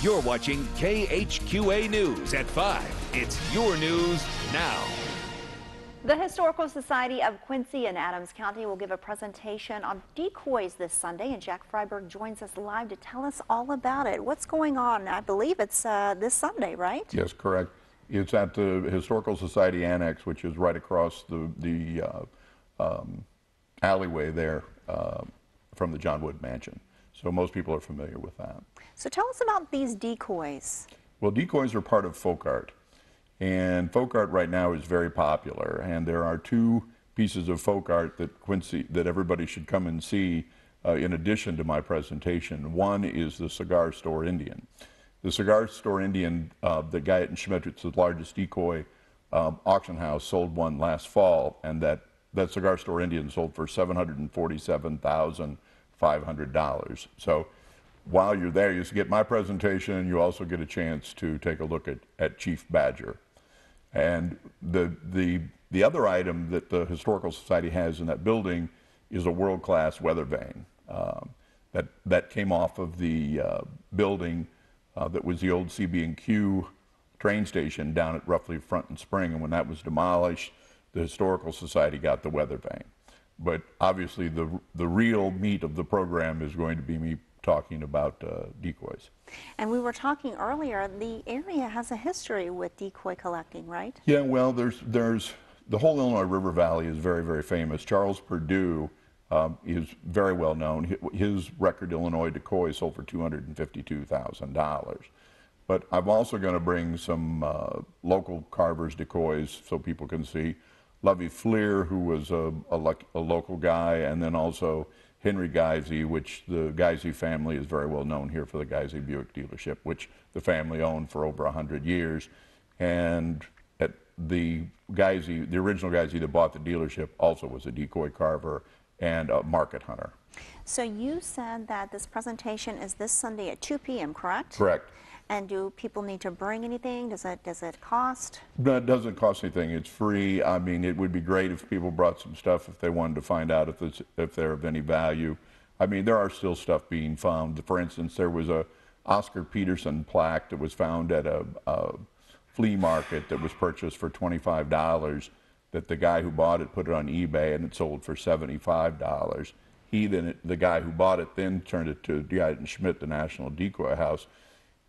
You're watching KHQA News at 5. It's your news now. The Historical Society of Quincy and Adams County will give a presentation on decoys this Sunday, and Jack Freiberg joins us live to tell us all about it. What's going on? I believe it's this Sunday, right? Yes, correct. It's at the Historical Society Annex, which is right across the alleyway there from the John Wood Mansion. So most people are familiar with that. So tell us about these decoys. Well, decoys are part of folk art. And folk art right now is very popular. And there are two pieces of folk art that everybody should come and see in addition to my presentation. One is the Cigar Store Indian. The Cigar Store Indian, the guy at Schmidt, it's the largest decoy auction house, sold one last fall, and that Cigar Store Indian sold for $747,500. So while you're there, you get my presentation, and you also get a chance to take a look at Chief Badger. And the other item that the Historical Society has in that building is a world-class weather vane that came off of the building that was the old CB&Q train station down at roughly Front and Spring. And when that was demolished, the Historical Society got the weather vane. But obviously the real meat of the program is going to be me talking about decoys. And we were talking earlier, the area has a history with decoy collecting, right? Yeah, well, there's the whole Illinois River Valley is very, very famous. Charles Purdue is very well known. His record Illinois decoy sold for $252,000. But I'm also going to bring some local carvers decoys so people can see. Lovey Fleer, who was a local guy, and then also Henry Geisey, which the Geisey family is very well known here for the Geisey Buick dealership, which the family owned for over 100 years. And at the original Geisey that bought the dealership also was a decoy carver and a market hunter. So you said that this presentation is this Sunday at 2 p.m., correct? Correct. And do people need to bring anything? Does it cost? No, it doesn't cost anything. It's free. I mean, it would be great if people brought some stuff if they wanted to find out if they're of any value. I mean, there are still stuff being found. For instance, there was a Oscar Peterson plaque that was found at a flea market that was purchased for $25. That the guy who bought it put it on eBay and it sold for $75. The guy who bought it then turned it to Diet & Schmidt, the National Decoy House.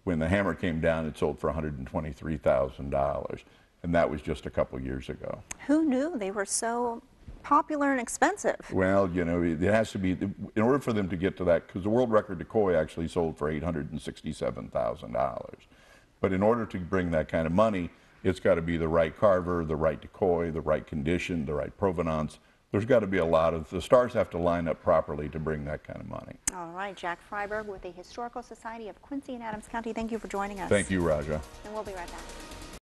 When the hammer came down, it sold for $123,000, and that was just a couple years ago. Who knew they were so popular and expensive? Well, you know, it has to be, in order for them to get to that, because the world record decoy actually sold for $867,000. But in order to bring that kind of money, it's got to be the right carver, the right decoy, the right condition, the right provenance. There's got to be the stars have to line up properly to bring that kind of money. All right, Jack Freiberg with the Historical Society of Quincy and Adams County. Thank you for joining us. Thank you, Raja. And we'll be right back.